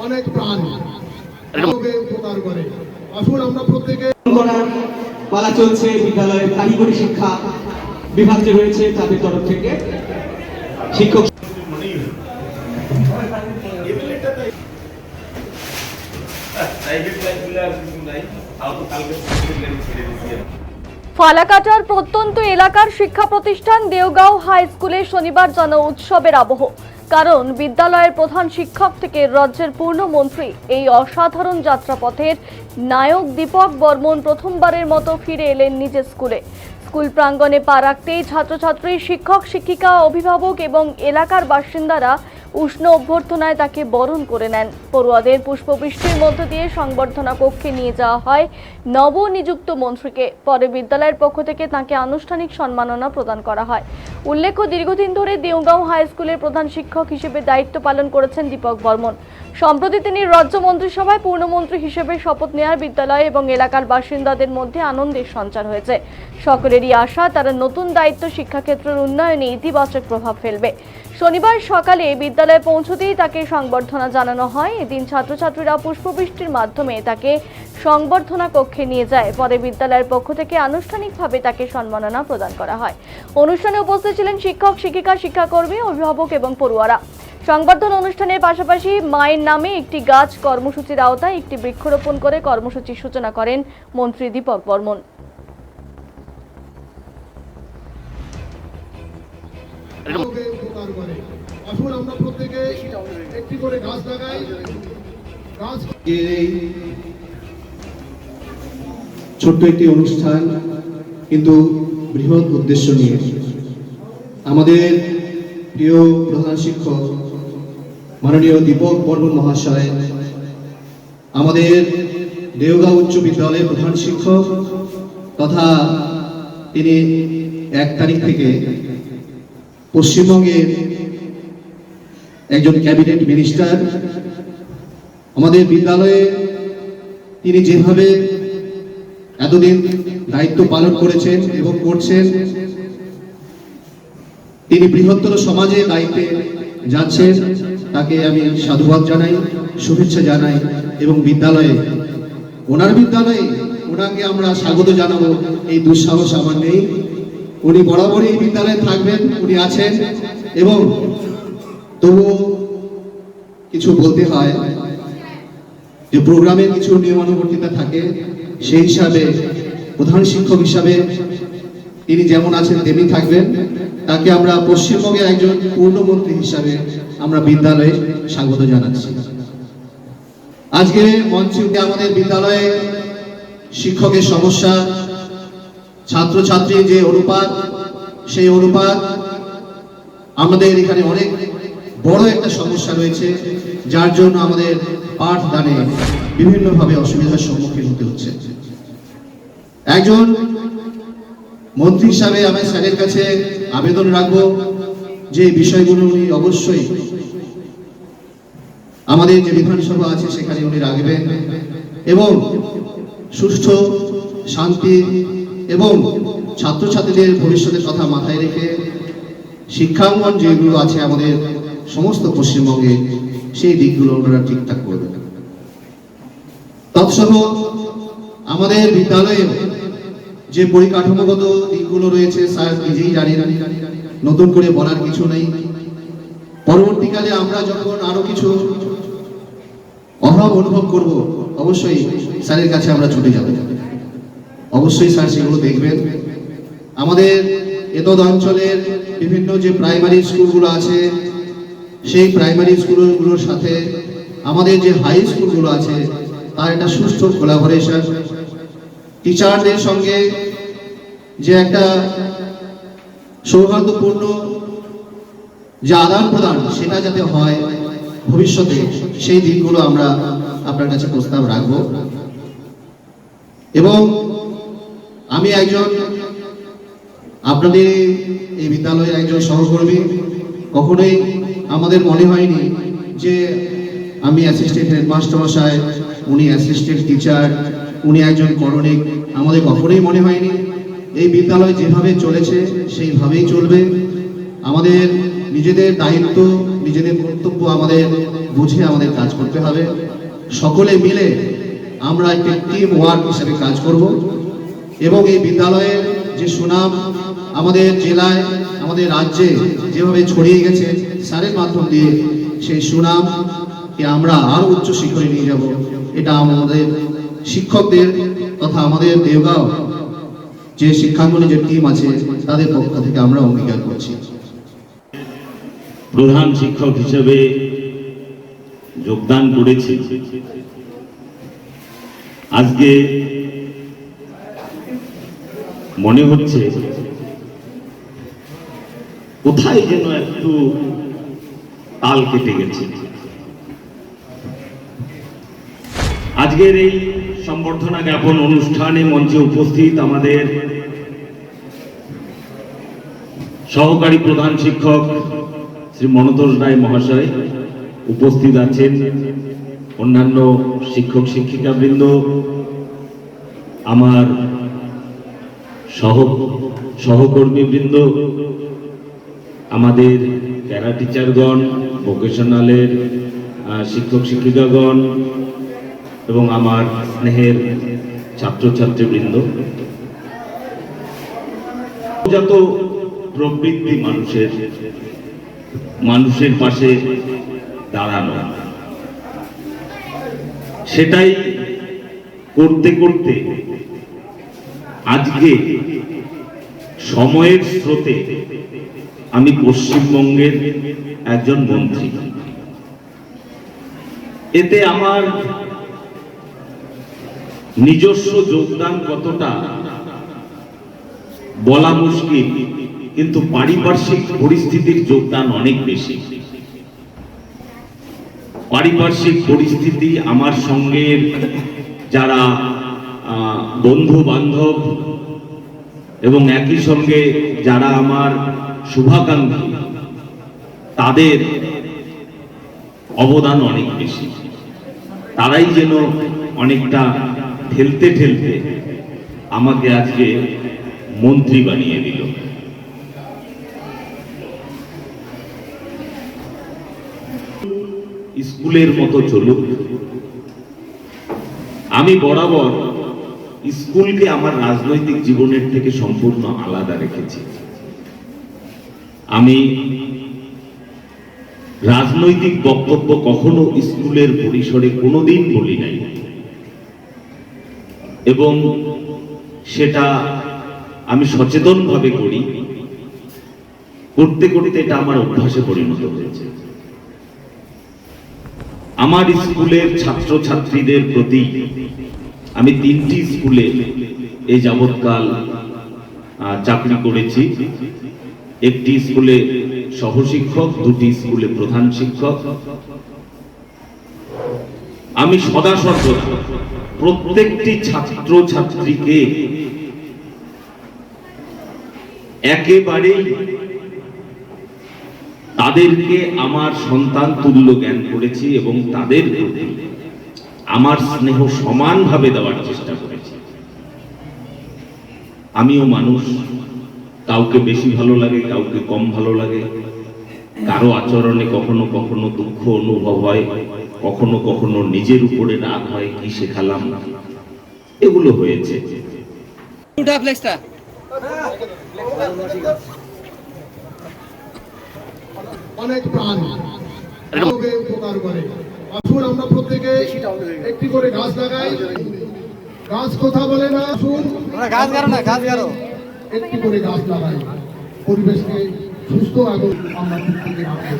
অনেক প্রাণ উপকার করে। আসুন আমরা প্রত্যেকে বলা চলছে বিদ্যালয়ের কারিগরি শিক্ষা বিভাগ যে রয়েছে তাদের তরফ থেকে শিক্ষক ফালাকাটার প্রত্যন্ত এলাকার শিক্ষা প্রতিষ্ঠান দেওগাঁও হাই স্কুলে শনিবার যেন উৎসবের আবহ। কারণ বিদ্যালয়ের প্রধান শিক্ষক থেকে রাজ্যের পূর্ণমন্ত্রী এই অসাধারণ যাত্রাপথের নায়ক দীপক বর্মন প্রথমবারের মতো ফিরে এলেন নিজের স্কুলে। স্কুল প্রাঙ্গণে পা রাখতেই ছাত্রছাত্রী, শিক্ষক শিক্ষিকা, অভিভাবক এবং এলাকার বাসিন্দারা উষ্ণ অভ্যর্থনায় তাকে বরণ করে নেন। পড়ুয়াদের পুষ্পবৃষ্টির মধ্য দিয়ে সংবর্ধনা কক্ষে নিয়ে যাওয়া হয় নবনিযুক্ত মন্ত্রীকে। পরে বিদ্যালয়ের পক্ষ থেকে তাকে আনুষ্ঠানিক সম্মাননা প্রদান করা হয়। উল্লেখ্য, দীর্ঘদিন ধরে দেওগাঁও হাই স্কুলের প্রধান শিক্ষক হিসেবে দায়িত্ব পালন করেছেন দীপক বর্মন। সম্প্রতি তিনি রাজ্য মন্ত্রিসভায় পূর্ণমন্ত্রী হিসেবে শপথ নেওয়ার বিদ্যালয় এবং এলাকার বাসিন্দাদের মধ্যে আনন্দের সঞ্চার হয়েছে। সকলেরই আশা তারা নতুন দায়িত্ব শিক্ষাক্ষেত্রের উন্নয়নে ইতিবাচক প্রভাব ফেলবে। শনিবার সকালে বিদ্যালয়ে পৌঁছতেই তাকে সংবর্ধনা জানানো হয়। এদিন ছাত্রছাত্রীরা পুষ্পবৃষ্টির মাধ্যমে তাকে সংবর্ধনা কক্ষে নিয়ে যায়। পরে বিদ্যালয়ের পক্ষ থেকে আনুষ্ঠানিকভাবে তাকে সম্মাননা প্রদান করা হয়। অনুষ্ঠানে উপস্থিত ছিলেন শিক্ষক, শিক্ষিকা, শিক্ষাকর্মী, অভিভাবক এবং পড়ুয়ারা। সংবর্ধনা অনুষ্ঠানের পাশাপাশি মায়ের নামে একটি গাছ কর্মসূচির আওতায় একটি বৃক্ষরোপণ করে কর্মসূচির সূচনা করেন মন্ত্রী দীপক বর্মন। উপকার করে। আসুন আমরা প্রত্যেকে একটি করে গাছ লাগাই। গাছ ছোট্ট একটি অনুষ্ঠান কিন্তু বৃহৎ উদ্দেশ্য নিয়ে আমাদের প্রিয় প্রধান শিক্ষক মাননীয় দীপক বর্মন মহাশয় আমাদের দেওগাঁও উচ্চ বিদ্যালয়ের প্রধান শিক্ষক তথা তিনি 1 তারিখ থেকে পশ্চিমবঙ্গের একজন ক্যাবিনেট মিনিস্টার। আমাদের বিদ্যালয়ে তিনি যেভাবে এতদিন দায়িত্ব পালন করেছেন এবং করছেন, তিনি বৃহত্তর সমাজে দায়িত্বে যাচ্ছেন, তাকে আমি সাধুবাদ জানাই, শুভেচ্ছা জানাই এবং ওনার বিদ্যালয়ে ওনাকে আমরা স্বাগত জানাবো, এই দুঃসাহস আমার নেই। উনি বরাবরই এই বিদ্যালয়ে থাকবেন, উনি আছেন। এবং তবুও কিছু বলতে হয় যে প্রোগ্রামের কিছু নিয়মানুবর্তিতা থাকে, সেই হিসাবে প্রধান শিক্ষক হিসাবে তিনি যেমন আছেন তেমনি থাকবেন। তাকে আমরা পশ্চিমবঙ্গের একজন পূর্ণমন্ত্রী হিসাবে আমরা বিদ্যালয়ে স্বাগত জানাচ্ছি। আজকে মঞ্চে আমাদের বিদ্যালয়ে শিক্ষকের সমস্যা, ছাত্রছাত্রীর যে অনুপাত, সেই অনুপাত আমাদের এখানে অনেক বড় একটা সমস্যা রয়েছে, যার জন্য আমাদের পাঠদানে বিভিন্নভাবে অসুবিধার সম্মুখীন হতে হচ্ছে। একজন মন্ত্রী হিসাবে আমি স্যারের কাছে আবেদন রাখবো যে বিষয়গুলো উনি অবশ্যই আমাদের যে বিধানসভা আছে সেখানে উনি রাখবেন এবং সুষ্ঠু, শান্তি এবং ছাত্রছাত্রীদের ভবিষ্যতের কথা মাথায় রেখে শিক্ষাঙ্গন যেগুলো আছে আমাদের সমস্ত পশ্চিমবঙ্গে, সেই দিকগুলো ওনারা ঠিকঠাক করবেন। তৎসহ আমাদের বিদ্যালয়ে যে পরিকাঠামোগত দিকগুলো রয়েছে স্যার নিজেই জানেন, নতুন করে বলার কিছু নেই। পরবর্তীকালে আমরা যখন আরো কিছু অভাব অনুভব করব, অবশ্যই স্যারের কাছে আমরা ছুটে যাব। অবশ্যই স্যার সেগুলো দেখবেন। আমাদের এতদ অঞ্চলের বিভিন্ন যে প্রাইমারি স্কুলগুলো আছে, সেই প্রাইমারি স্কুলগুলোর সাথে আমাদের যে হাই স্কুলগুলো আছে তার একটা সুষ্ঠু কোলাবোরেশন, টিচারদের সঙ্গে যে একটা সৌহার্দ্যপূর্ণ যে আদান প্রদান, সেটা যাতে হয় ভবিষ্যতে, সেই দিকগুলো আমরা আপনার কাছে প্রস্তাব রাখব। এবং আমি একজন আপনাদের এই বিদ্যালয়ের একজন সহকর্মী, কখনোই আমাদের মনে হয়নি যে আমি অ্যাসিস্ট্যান্ট হেডমাস্টার মশাই, উনি অ্যাসিস্ট্যান্ট টিচার, উনি একজন করণিক। আমাদের কখনোই মনে হয়নি। এই বিদ্যালয় যেভাবে চলেছে সেইভাবেই চলবে। আমাদের নিজেদের দায়িত্ব, নিজেদের কর্তব্য আমাদের বুঝে আমাদের কাজ করতে হবে। সকলে মিলে আমরা একটি টিম ওয়ার্ক হিসেবে কাজ করব এবং এই বিদ্যালয়ের যে সুনাম আমাদের জেলায় আমাদের রাজ্যে যেভাবে ছড়িয়ে গেছে স্যারের মাধ্যম দিয়ে, সেই সুনামকে আমরা আরো উচ্চ শিখরে নিয়ে যাব। এটা আমাদের শিক্ষকদের তথা আমাদের দেওগাঁও যে শিক্ষাঙ্গনে যে টিম আছে তাদের পক্ষ থেকে আমরা অঙ্গীকার করছি। প্রধান শিক্ষক হিসেবে যোগদান করেছি। আজকে মনে হচ্ছে কোথায় যেন একটু তাল কেটে গেছে। আজকের এই সম্বর্ধনা জ্ঞাপন অনুষ্ঠানে মঞ্চে উপস্থিত আমাদের সহকারী প্রধান শিক্ষক শ্রী মনতোষ রায় মহাশয় উপস্থিত আছেন, অন্যান্য শিক্ষক শিক্ষিকা বৃন্দ, আমার সহকর্মী বৃন্দ, আমাদের প্যারা টিচারগণ, ভোকেশনালের শিক্ষক শিক্ষিকাগণ এবং আমার স্নেহের ছাত্রছাত্রীবৃন্দ। যত প্রবৃত্তি মানুষের পাশে দাঁড়ানো, সেটাই করতে করতে আজকে সময়ের স্রোতে আমি পশ্চিমবঙ্গের একজন মন্ত্রী। এতে আমার নিজস্ব যোগদান কতটা বলা মুশকিল, কিন্তু পারিপার্শ্বিক পরিস্থিতির যোগদান অনেক বেশি। পারিপার্শ্বিক পরিস্থিতি, আমার সঙ্গে যারা বন্ধু বান্ধব এবং একই সঙ্গে যারা আমার শুভাকাঙ্ক্ষী, তাদের অবদান অনেক বেশি। তারাই যেন অনেকটা ঠেলতে ঠেলতে আমাকে আজকে মন্ত্রী বানিয়ে দিল। স্কুলের মতো চলুক। আমি বরাবর স্কুলকে আমার রাজনৈতিক জীবনের থেকে সম্পূর্ণ আলাদা রেখেছি। আমি রাজনৈতিক বক্তব্য কখনো স্কুলের পরিসরে কোনোদিন বলি নাই, এবং সেটা আমি সচেতনভাবে করি। করতে করতে এটা আমার অভ্যাসে পরিণত হয়েছে। আমার স্কুলের ছাত্রছাত্রীদের প্রতি আমি 3টি স্কুলে এই যাবৎকাল চাকরি করেছি। একটি স্কুলে সহশিক্ষক, 2টি স্কুলে প্রধান শিক্ষক। আমি সদা সর্বদা প্রত্যেকটি ছাত্র ছাত্রীকে একেবারেই তাদেরকে আমার সন্তান তুল্য জ্ঞান করেছি এবং তাদের প্রতি আমার স্নেহ সমানভাবে দেওয়ার চেষ্টা করেছি। আমিও মানুষ, কাউকে বেশি ভালো লাগে, কাউকে কম ভালো লাগে, কারো আচরণে কখনো কখনো দুঃখ অনুভব হয়, কখনো কখনো নিজের উপরে রাগ হয়, কি শেখালাম, এগুলো হয়েছে। অনেক প্রাণ মানবে উপকার করে। আসুন আমরা প্রত্যেকে একটি করে গাছ লাগাই। গাছ কথা বলে না, আসুন গাছ গাড়ো না, গাছ গাড়ো। একটি করে গাছ লাগাই, পরিবেশকে সুস্থ এবং আমরা প্রত্যেকে